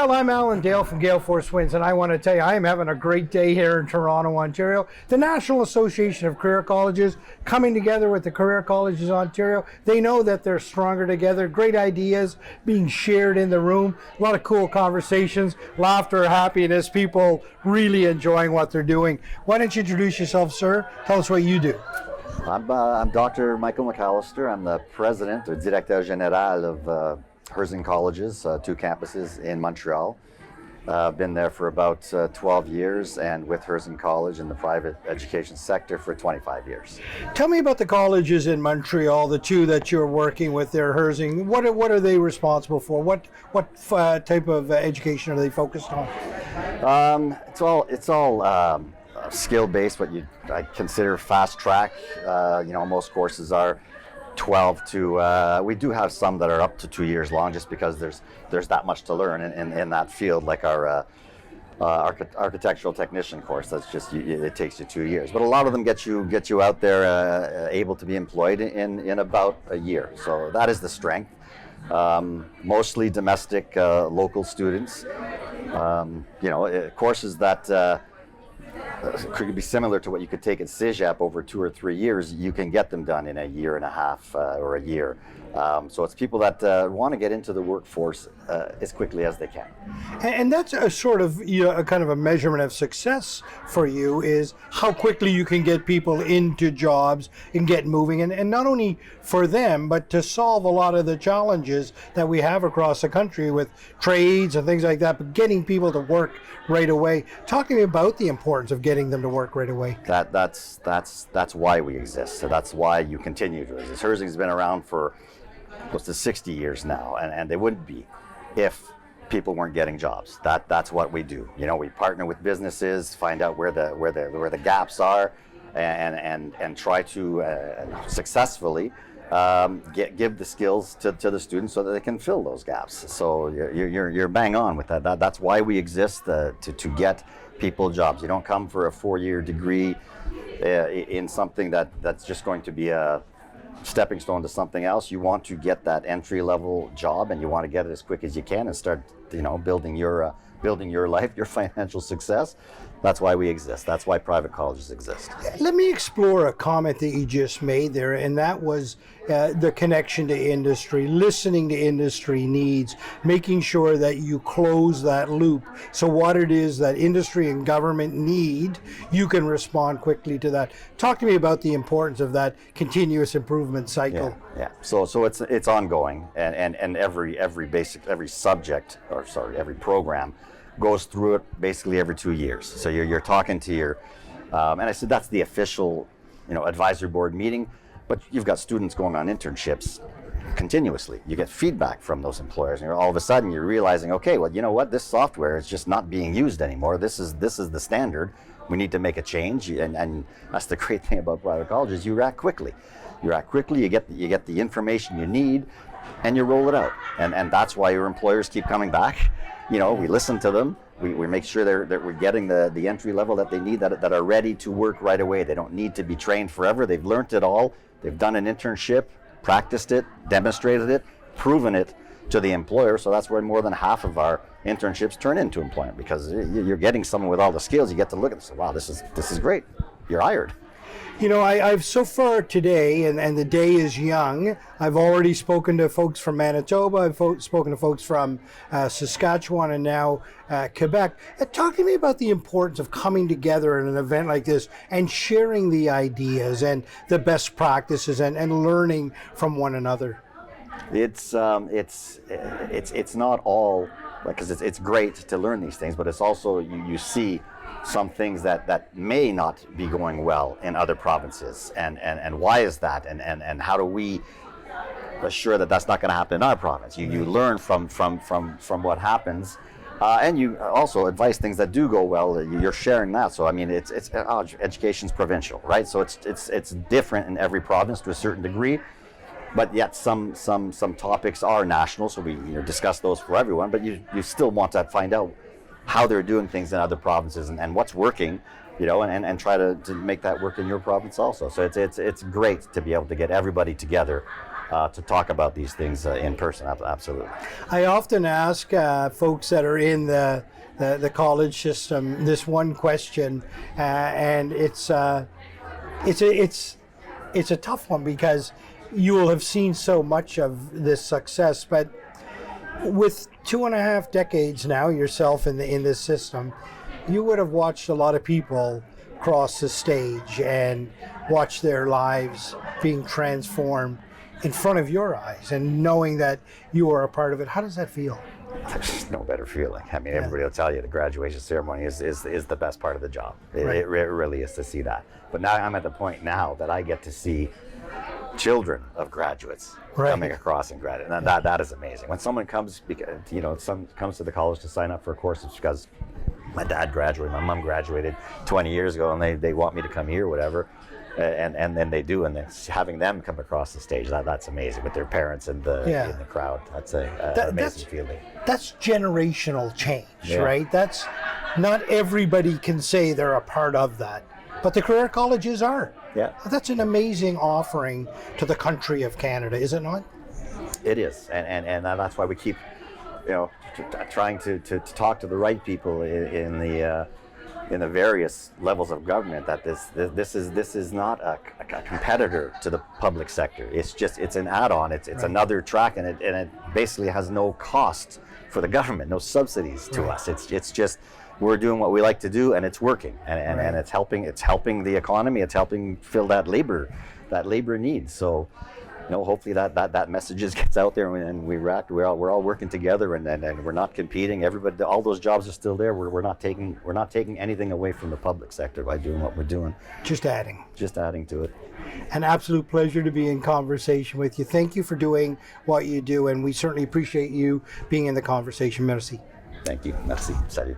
Well, I'm Alan Dale from Gale Force Winds, and I want to tell you, I am having a great day here in Toronto, Ontario. The National Association of Career Colleges coming together with the Career Colleges of Ontario. They know that they're stronger together. Great ideas being shared in the room. A lot of cool conversations, laughter, happiness, people really enjoying what they're doing. Why don't you introduce yourself, sir? Tell us what you do. I'm Dr. Michael McAllister. I'm the president or Directeur Général of Herzing colleges, 2 campuses in Montreal. I've been there for about 12 years and with Herzing College in the private education sector for 25 years. Tell me about the colleges in Montreal, the 2 that you're working with there, Herzing. What are they responsible for? What type of education are they focused on? It's all skill-based, what I consider fast track. Most courses are 12 to, we do have some that are up to 2 years long just because there's that much to learn in that field, like our architectural technician course. That's just, it takes you 2 years. But a lot of them get you out there able to be employed in about a year. So that is the strength. Mostly domestic, local students. Courses that could be similar to what you could take at CEGEP over 2 or 3 years. You can get them done in a year and a half or a year. So it's people that want to get into the workforce as quickly as they can. And that's a sort of, a kind of a measurement of success for you, is how quickly you can get people into jobs and get moving. And not only for them, but to solve a lot of the challenges that we have across the country with trades and things like that, but getting people to work right away. Talk to me about the importance of getting them to work right away. That's why we exist. So that's why you continue to exist. Herzing's been around for close to 60 years now, and they wouldn't be if people weren't getting jobs. That's what we do. We partner with businesses, find out where the gaps are, and try to successfully give the skills to the students so that they can fill those gaps. So you're bang on with that. That's why we exist, to get people jobs. You don't come for a 4-year degree in something that's just going to be a stepping stone to something else. You want to get that entry-level job, and you want to get it as quick as you can and start, building your life, your financial success. That's why we exist. That's why private colleges exist. Let me explore a comment that you just made there, and that was the connection to industry, listening to industry needs, making sure that you close that loop. So what it is that industry and government need, you can respond quickly to that. Talk to me about the importance of that continuous improvement cycle. Yeah. So it's ongoing, and every subject, every program goes through it basically every 2 years. So you're talking to your, and I said that's the official, advisory board meeting, but you've got students going on internships continuously. You get feedback from those employers, and all of a sudden you're realizing, okay, well, you know what, this software is just not being used anymore. This is the standard. We need to make a change, and that's the great thing about private colleges. You react quickly. You get the information you need, and you roll it out, and that's why your employers keep coming back. We listen to them. We make sure that we're getting the entry level that they need, that are ready to work right away. They don't need to be trained forever. They've learned it all. They've done an internship, practiced it, demonstrated it, proven it to the employer. So that's where more than half of our internships turn into employment, because you're getting someone with all the skills. You get to look at it and say, wow, this is great. You're hired. I've so far today, and the day is young, I've already spoken to folks from Manitoba, I've spoken to folks from Saskatchewan, and now Quebec. Talk to me about the importance of coming together in an event like this and sharing the ideas and the best practices and learning from one another. It's not all, because it's great to learn these things, but it's also you see some things that may not be going well in other provinces, and why is that, and how do we assure that that's not going to happen in our province? You learn from what happens, and you also advise things that do go well. You're sharing that. So education's provincial, right? So it's different in every province to a certain degree, but yet some topics are national. So we discuss those for everyone, but you still want to find out how they're doing things in other provinces and what's working, and try to make that work in your province also. So it's great to be able to get everybody together to talk about these things in person. Absolutely. I often ask folks that are in the college system this one question, and it's a tough one because you will have seen so much of this success, but with 2.5 decades now yourself in this system, you would have watched a lot of people cross the stage and watch their lives being transformed in front of your eyes, and knowing that you are a part of it. How does that feel? There's no better feeling. I mean, everybody will tell you the graduation ceremony is the best part of the job. It really is to see that. But now I'm at the point now that I get to see children of graduates coming across and graduate, and that is amazing. When someone comes, comes to the college to sign up for a course, it's because my dad graduated, my mom graduated 20 years ago, and they want me to come here, whatever. And then they do, and then having them come across the stage, that's amazing with their parents in the crowd. That's an amazing feeling. That's generational change, right? That's not everybody can say they're a part of that, but the career colleges are. Yeah, that's an amazing offering to the country of Canada, is it not? It is, and that's why we keep, trying to talk to the right people in the various levels of government, that this is not a competitor to the public sector. It's an add-on. It's another track, and it basically has no cost for the government, no subsidies to us. It's just we're doing what we like to do, and it's working, and it's helping the economy. It's helping fill that labor need. So, hopefully that message just gets out there, and we're all working together, and we're not competing. Everybody, all those jobs are still there. We're not taking anything away from the public sector by doing what we're doing. Just adding to it. An absolute pleasure to be in conversation with you. Thank you for doing what you do, and we certainly appreciate you being in the conversation. Merci. Thank you. Merci. Salut.